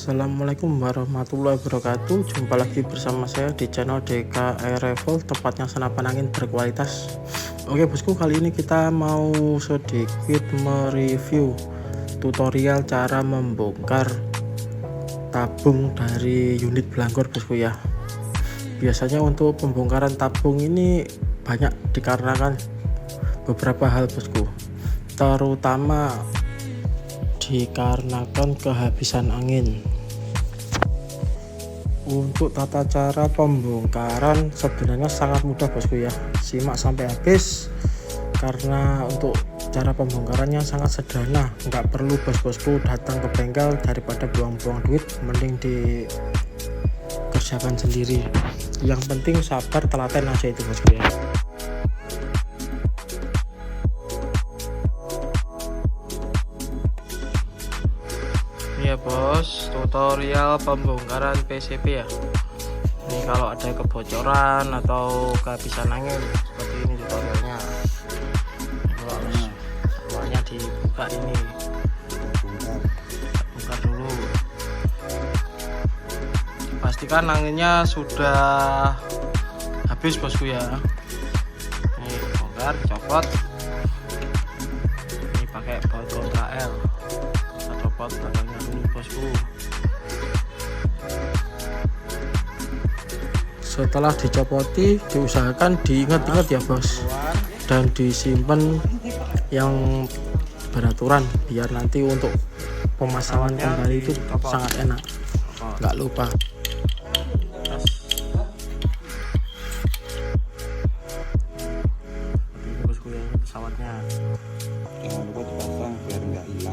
Assalamualaikum warahmatullahi wabarakatuh. Jumpa lagi bersama saya di channel DK Air Revolve, tempatnya senapan angin berkualitas. Oke bosku, kali ini kita mau sedikit mereview tutorial cara membongkar tabung dari unit Blangkor bosku ya. Biasanya untuk pembongkaran tabung ini banyak dikarenakan beberapa hal bosku, terutama dikarenakan kehabisan angin. Untuk tata cara pembongkaran sebenarnya sangat mudah bosku ya, simak sampai habis karena untuk cara pembongkarannya sangat sederhana. Nggak perlu bos-bosku datang ke bengkel, daripada buang-buang duit mending dikerjakan sendiri. Yang penting sabar, telaten aja itu bosku ya. Ya bos, tutorial pembongkaran PCB ya. Ini kalau ada kebocoran atau kehabisan angin seperti ini tutorialnya. Awalnya dibuka ini, buka dulu. Pastikan anginnya sudah habis bosku ya. Ini bongkar, copot. Ini pakai baut kontra L. Copot batangnya dulu bosku. Setelah dicopoti, diusahakan diingat-ingat ya bos, dan disimpan yang beraturan biar nanti untuk pemasangan kembali itu sangat enak. Nggak lupa. Bosku ya, pesawatnya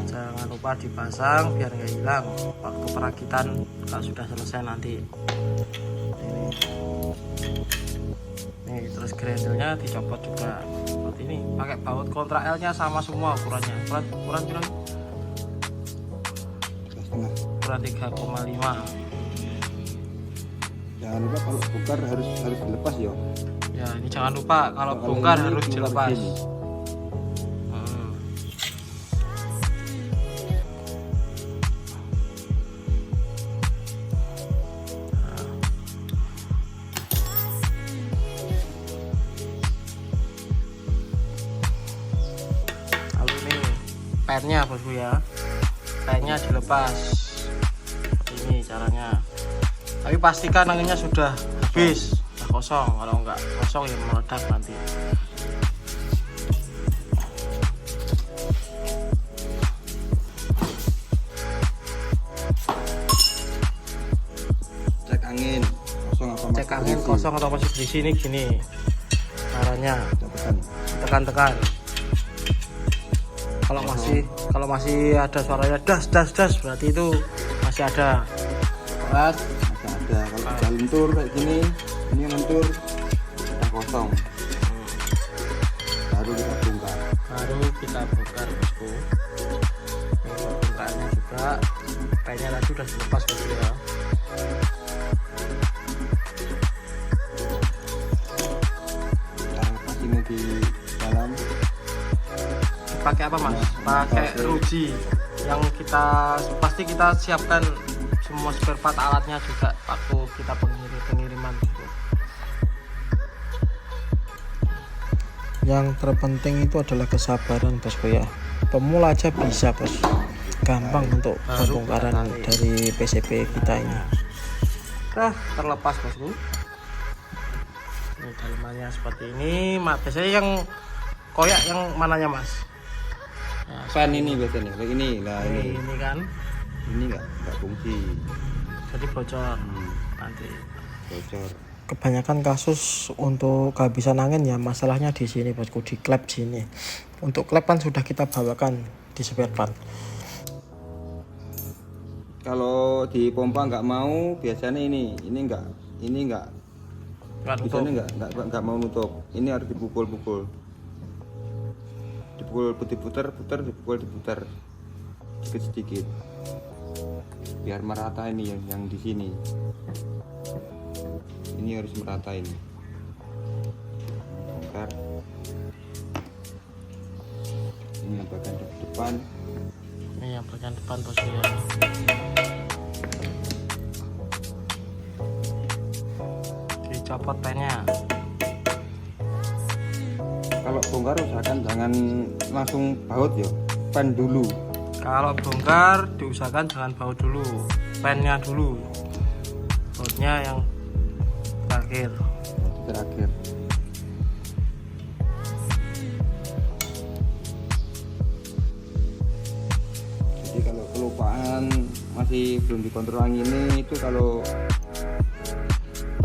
jangan lupa dipasang biar nggak hilang waktu perakitan kalau sudah selesai nanti. Nih terus grendelnya dicopot juga seperti ini, pakai baut kontra L nya sama semua ukurannya. Ukuran 3,5. Jangan lupa kalau bongkar harus dilepas ya. Ya ini jangan lupa kalau bongkar harus dilepas. Pennya bosku ya, pennya dilepas seperti ini caranya. Tapi pastikan anginnya sudah habis, sudah kosong. Kalau enggak kosong ya meledak nanti. Cek angin kosong atau masih berisi. Ini gini caranya, tekan-tekan. Kalau masih ada suaranya das berarti itu masih ada. masih ada. Kalau udah lentur kayak gini, ini lentur udah kosong. Baru kita bongkar bosku. Bongkarnya juga pennya tadi udah dilepas bosku ya. Lepas ini di dalam. Pakai apa mas? Pakai ruji yang pasti kita siapkan semua spare part alatnya juga waktu kita pengiriman. Yang terpenting itu adalah kesabaran bosku ya. Pemula aja bisa bos, gampang untuk pembongkaran dari PCB kita ini. Terlepas bosku. Ini dalamannya seperti ini. Biasanya yang koyak yang mananya mas? Nah, fan ini biasanya kayak ini lah, ini kan ini nggak fungsi, jadi bocor. Nanti bocor. Kebanyakan kasus untuk kehabisan angin ya masalahnya di sini bosku, di klep sini. Untuk klep kan sudah kita bawakan di spare part. Kalau di pompa nggak mau, biasanya ini nggak biasanya nggak mau nutup. Ini harus dipukul diputar diputar sedikit biar merata. Ini yang di sini ini harus merata. Ini bongkar, ini yang bagian depan, ini yang bagian depan bosku ya. dicopot pennya. Kalau bongkar usahakan jangan langsung baut ya, pen dulu. Kalau bongkar diusahakan jangan baut dulu, pennya dulu, bautnya yang terakhir. Jadi kalau kelupaan masih belum dikontrol anginnya itu, kalau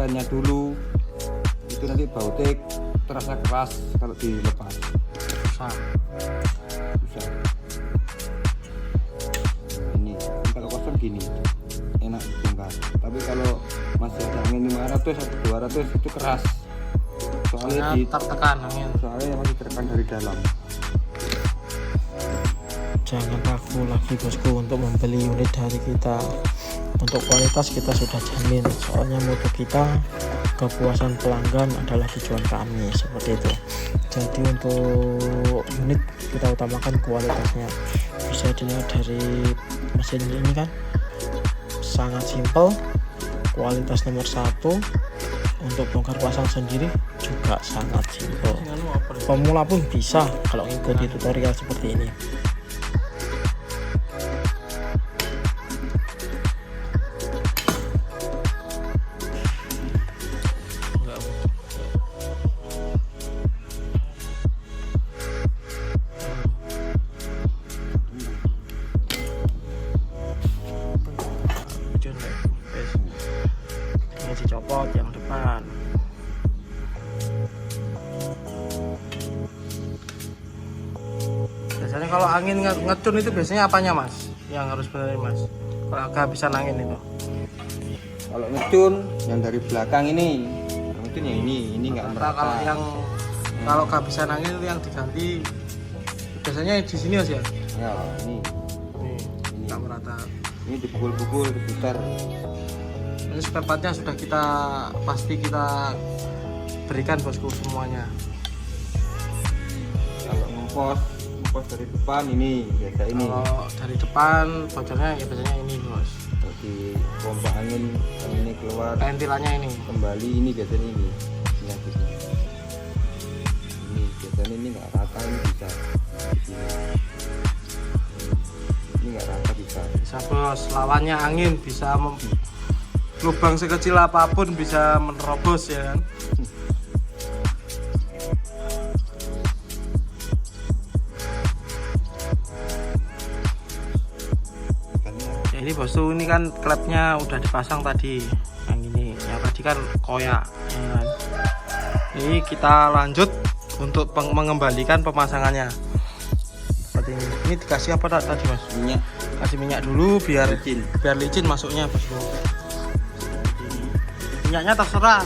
pennya dulu itu nanti bautnya terasa keras kalau dilepas. Susah. Ini kalau kosong gini enak dibongkar, tapi kalau masih ada angin 500 atau 200 itu keras, soalnya tertekan angin, soalnya masih tertekan dari dalam. Jangan ragu lagi bosku untuk membeli unit dari kita. Untuk kualitas kita sudah jamin, soalnya mutu kita, kepuasan pelanggan adalah tujuan kami, seperti itu. Jadi untuk unit kita utamakan kualitasnya. Bisa dilihat dari mesin ini kan sangat simpel, kualitas nomor 1. Untuk bongkar pasang sendiri juga sangat simpel, pemula pun bisa kalau ikuti tutorial seperti ini. Dicopot yang depan. Biasanya kalau angin ngecun itu biasanya apanya mas yang harus benerin mas, kalau kehabisan angin itu? Kalau ngecun yang dari belakang ini, ngecun yang ini nggak merata. Kalau yang kalau kehabisan angin itu yang diganti biasanya di sini mas ya? Ya ini nggak merata. Ini dipukul-pukul, diputar. Ini spare partnya sudah pasti kita berikan bosku semuanya. Kalau ngempos dari depan ini biasa ini. Kalau dari depan bocornya ya biasanya ini bos. Jadi pompa angin ini keluar. Ventilannya ini. Kembali ini biasanya ini. Ini biasanya ini nggak rata, ini bisa. Ini nggak rata bisa. Bisa bos, lawannya angin bisa lubang sekecil apapun bisa menerobos ya kan. Ya ini bosku, ini kan klepnya udah dipasang tadi yang ini, yang tadi kan koyak ya kan? Ini kita lanjut untuk mengembalikan pemasangannya seperti ini. Ini dikasih apa tadi mas? Minyak. Kasih minyak dulu biar licin masuknya bosku. Minyaknya terserah,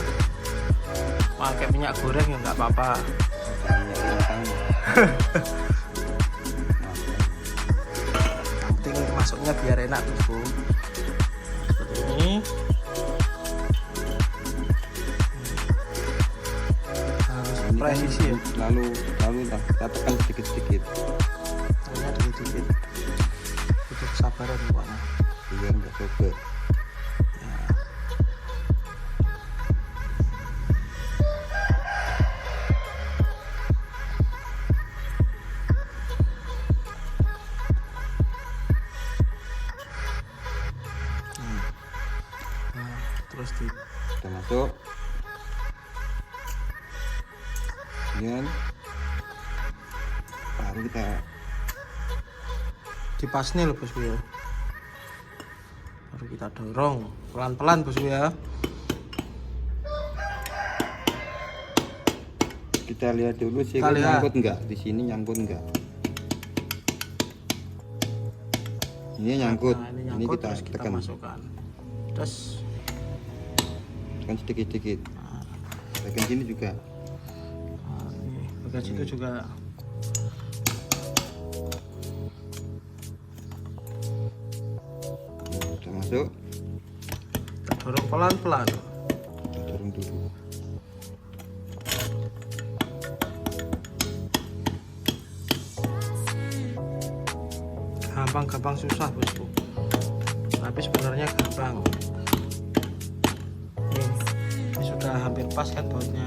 pakai minyak goreng ya nggak apa-apa. Yang penting masuknya biar enak bosku. Seperti ini. Harus presisi ya. Lalu kita tekan sedikit-sedikit. Hanya sedikit. Butuh kesabaran pokoknya. Biar nggak sobek. Terus sudah masuk, kemudian baru kita dipas nih loh bosku ya, baru kita dorong pelan-pelan bosku ya. Kita lihat dulu sih nyangkut enggak, di sini nyangkut enggak. Ini nyangkut, Nah, ini kita tekan, masukkan terus tekan sedikit-sedikit. Tekan sini juga. Ini bagian situ juga. Sudah masuk, Kita dorong pelan-pelan. kita dorong dulu. Gampang-gampang susah bosku, tapi sebenarnya gampang. Ini sudah hampir biar pas kan bautnya.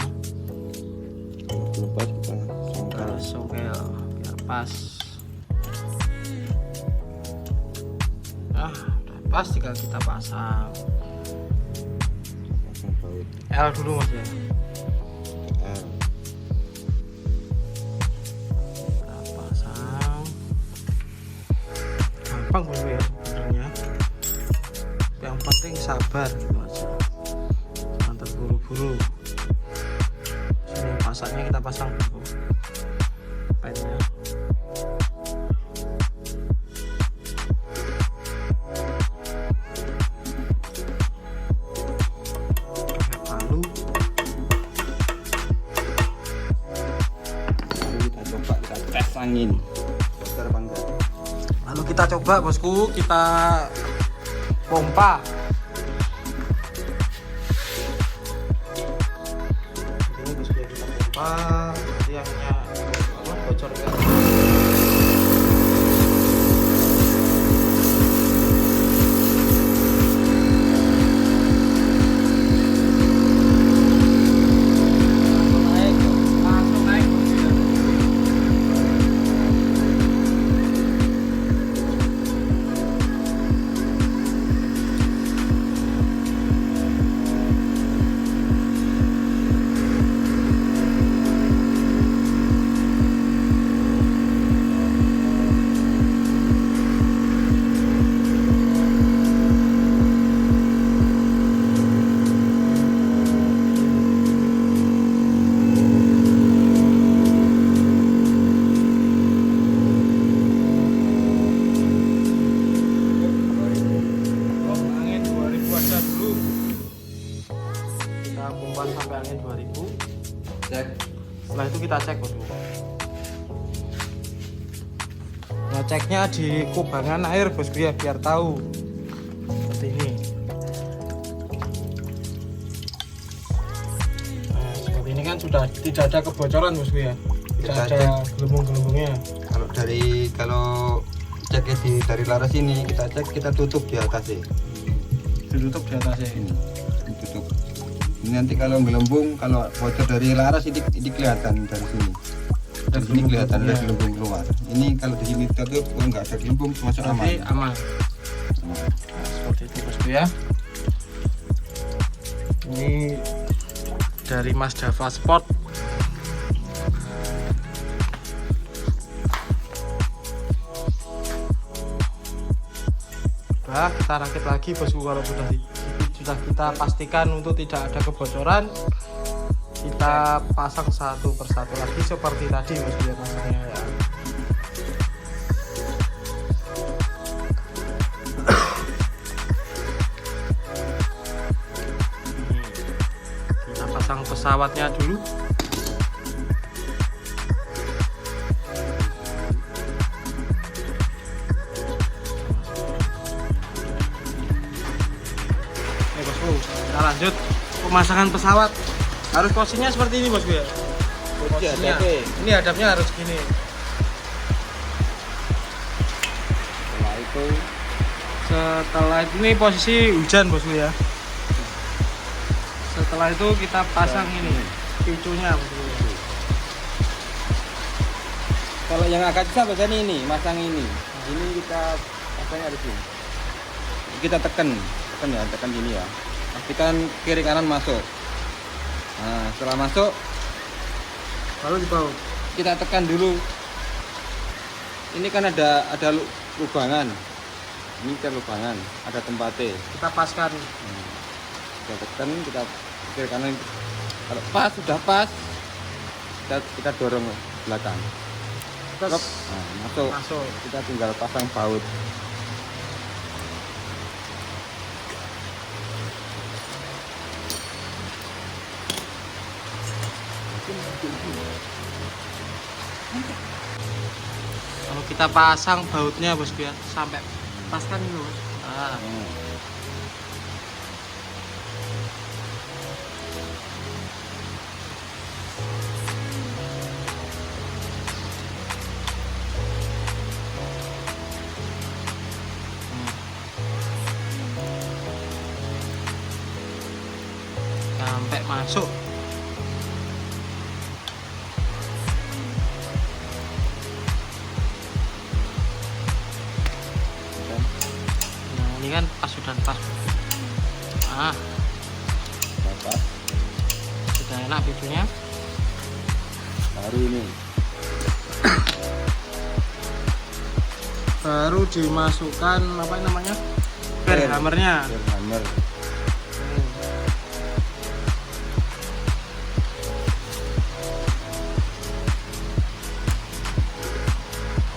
Belum pas kita songkel. Songkel biar pas. Nah, udah pas tinggal kita pasang. Pasang baut L dulu mas ya. L. Kita pasang. Gampang bos ya sebenarnya. Yang penting sabar gitu aja. Jangan terburu-buru. Sini pasangnya kita pasang dulu. Pennya. Lalu kita coba kita tes angin. Bocor apa enggak? Lalu kita coba bosku, kita pompa. Ini bosku ya, kita pompa tiangnya apa bocor kan. Langsung naik bosku ya. Angin 2000 aja dulu. Kita pompa sampai angin 2000. Cek. Setelah itu kita cek bosku. Nah, ceknya di kubangan air bosku ya, biar tahu. Seperti ini. Nah, seperti ini kan sudah tidak ada kebocoran bosku ya. Tidak Kita ada gelembung-gelembungnya. Kalau ceknya dari laras ini kita cek, kita tutup di atasnya. Ditutup di atasnya. Ini tutup. Ini nanti kalau gelembung, kalau bocor dari laras ini kelihatan dari sini. Dari sini kelihatan ada gelembung keluar. Ini kalau di sini tutup, kalau nggak ada gelembung masuk aman. Berarti aman. Nah, seperti itu bosku ya. Ini dari Mas Dava Sport. Udah kita rakit lagi bosku. Kalau sudah kita pastikan untuk tidak ada kebocoran, kita pasang satu persatu lagi seperti tadi bosku ya, pasangnya ya. Kita pasang pesawatnya dulu. Oke bosku, kita lanjut pemasangan pesawat. Harus posisinya seperti ini bosku ya. Posisinya. Ini hadapnya harus gini. Setelah itu ini posisi hujan bosku ya. Setelah itu kita pasang ini picunya bosku. Kalau yang agak susah biasanya ini, masang ini. Ini kita pasangnya di sini. Kita tekan gini ya. Pastikan kiri kanan masuk. Nah, setelah masuk, Lalu dibaut. kita tekan dulu. Ini kan ada lubangan. Ini kan lubangan, ada tempatnya. Kita paskan. Kita tekan, kita kiri kanan. Kalau pas sudah pas, kita dorong ke belakang. Terus Nah, masuk. masuk. Kita tinggal pasang baut. Kalau kita pasang bautnya bosku ya, sampai paskan dulu. Nah, sampai masuk. bajunya. Baru ini. Baru dimasukkan apa namanya? Hammernya. Hammer.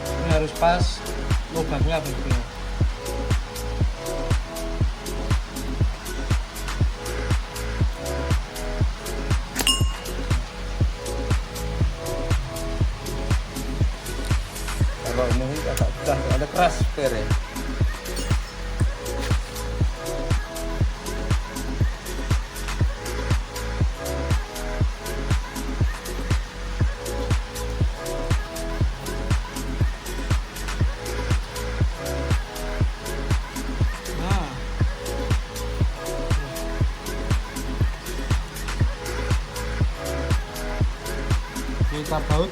Ini harus pas lubangnya begitu. Kalau ini agak susah, ada keras per ya. Nah. Kita baut.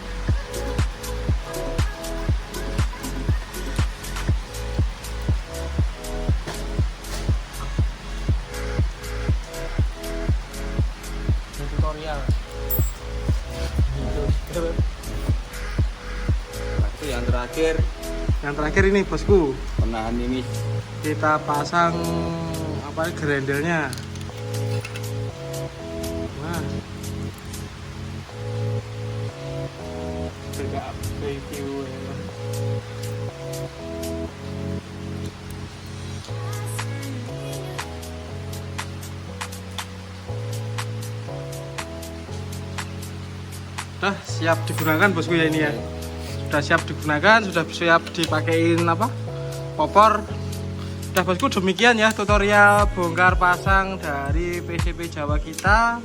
Tutorial. Itu yang terakhir ini bosku, penahan ini. kita pasang apa grendelnya. Nah, tidak review ya. Sudah siap digunakan bosku ya ini ya. Sudah siap digunakan, sudah siap dipakein apa? Popor. Udah bosku, demikian ya tutorial bongkar pasang dari PCP Jawa kita.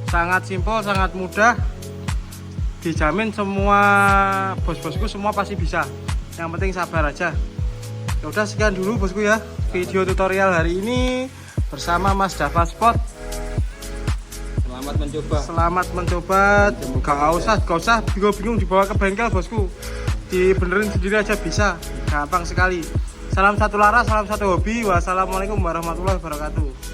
Sangat simpel, sangat mudah. Dijamin semua bos-bosku semua pasti bisa. Yang penting sabar aja. Ya udah sekian dulu bosku ya video tutorial hari ini bersama Mas Dava Sport. Selamat mencoba. Gak usah bingung-bingung dibawa ke bengkel bosku. Dibenerin sendiri aja bisa. Gampang sekali. Salam satu lara, salam satu hobi. Wassalamualaikum warahmatullahi wabarakatuh.